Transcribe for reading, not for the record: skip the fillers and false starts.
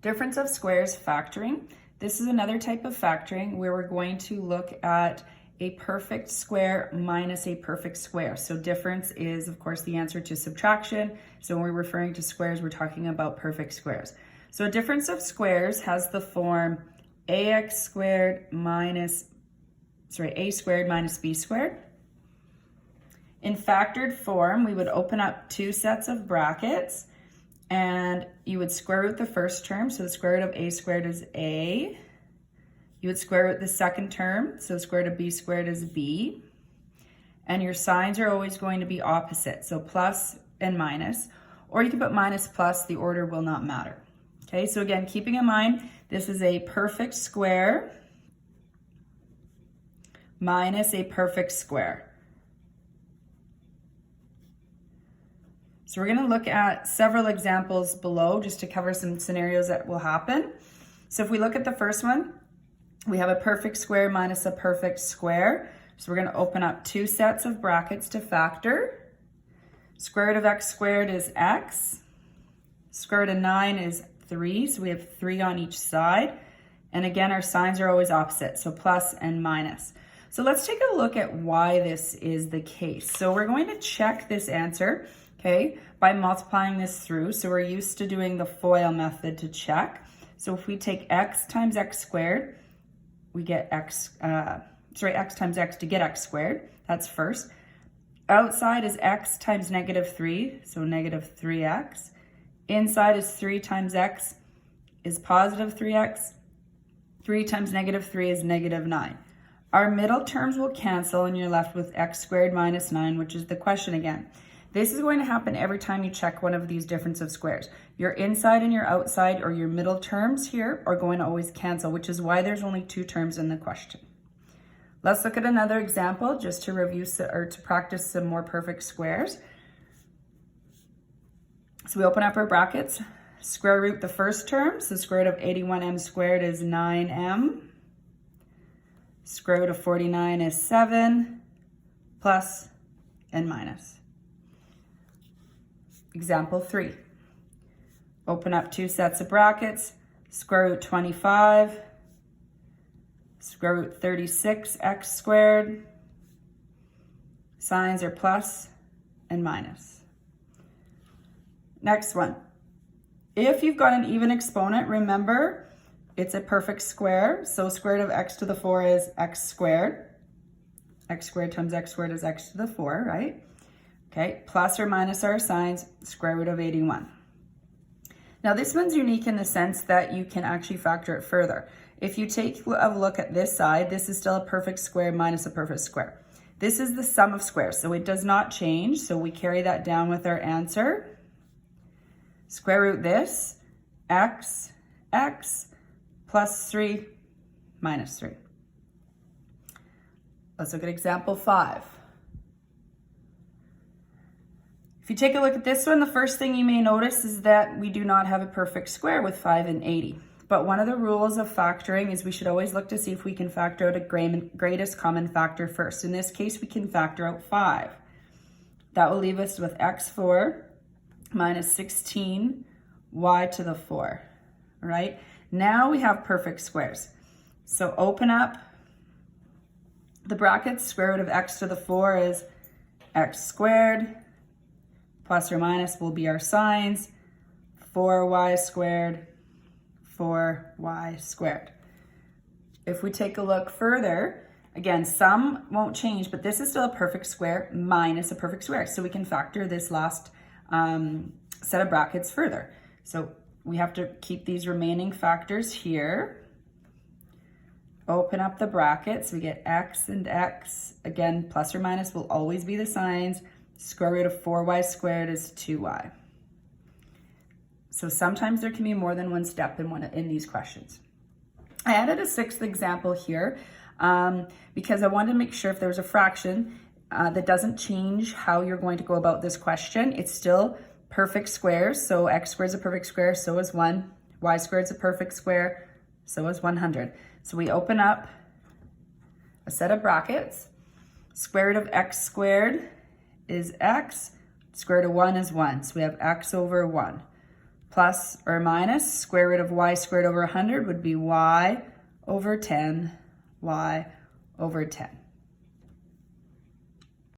Difference of squares factoring. This is another type of factoring where we're going to look at a perfect square minus a perfect square. So difference is, of course, the answer to subtraction. So when we're referring to squares, we're talking about perfect squares. So a difference of squares has the form a squared minus b squared. In factored form, we would open up two sets of brackets and you would square root the first term. So the square root of a squared is a. You would square root the second term. So the square root of b squared is b. And your signs are always going to be opposite. So plus and minus. Or you can put minus plus, the order will not matter. Okay, so again, keeping in mind, this is a perfect square minus a perfect square. So we're going to look at several examples below just to cover some scenarios that will happen. So if we look at the first one, we have a perfect square minus a perfect square. So we're going to open up two sets of brackets to factor. Square root of x squared is x. Square root of 9 is 3. So we have 3 on each side. And again, our signs are always opposite, so plus and minus. So let's take a look at why this is the case. So we're going to check this answer, okay, by multiplying this through. So we're used to doing the FOIL method to check. So if we take x times x squared, we get x times x to get x squared. That's first. Outside is x times negative 3, so negative 3x. Inside is 3 times x is positive 3x. 3 times negative 3 is negative 9. Our middle terms will cancel and you're left with x squared minus 9, which is the question again. This is going to happen every time you check one of these difference of squares. Your inside and your outside or your middle terms here are going to always cancel, which is why there's only 2 terms in the question. Let's look at another example just to review or to practice some more perfect squares. So we open up our brackets, square root the first term. So square root of 81m squared is 9m. Square root of 49 is 7, plus and minus. Example 3. Open up two sets of brackets, square root 25, square root 36x squared. Signs are plus and minus. Next one. If you've got an even exponent, remember it's a perfect square. So square root of x to the 4 is x squared. X squared times x squared is x to the 4, right? Okay, plus or minus our signs, square root of 81. Now this one's unique in the sense that you can actually factor it further. If you take a look at this side, this is still a perfect square minus a perfect square. This is the sum of squares, so it does not change. So we carry that down with our answer. Square root this, x plus 3 minus 3. Let's look at example 5. If you take a look at this one, the first thing you may notice is that we do not have a perfect square with 5 and 80. But one of the rules of factoring is we should always look to see if we can factor out a greatest common factor first. In this case, we can factor out 5. That will leave us with x4 minus 16 y to the 4, all right? Now we have perfect squares. So open up the brackets. Square root of x to the 4 is x squared. Plus or minus will be our signs. 4y squared, 4y squared. If we take a look further, again, sum won't change, but this is still a perfect square minus a perfect square. So we can factor this last set of brackets further. So we have to keep these remaining factors here. Open up the brackets. We get x and x. Again, plus or minus will always be the signs. Square root of 4y squared is 2y. So sometimes there can be more than one step in these questions. I added a 6th example here because I wanted to make sure if there's a fraction that doesn't change how you're going to go about this question. It's still perfect squares. So x squared is a perfect square, so is 1. Y squared is a perfect square, so is 100. So we open up a set of brackets. Square root of x squared is x. Square root of 1 is 1. So we have x over 1. plus or minus square root of y squared over 100 would be y over 10, y over 10.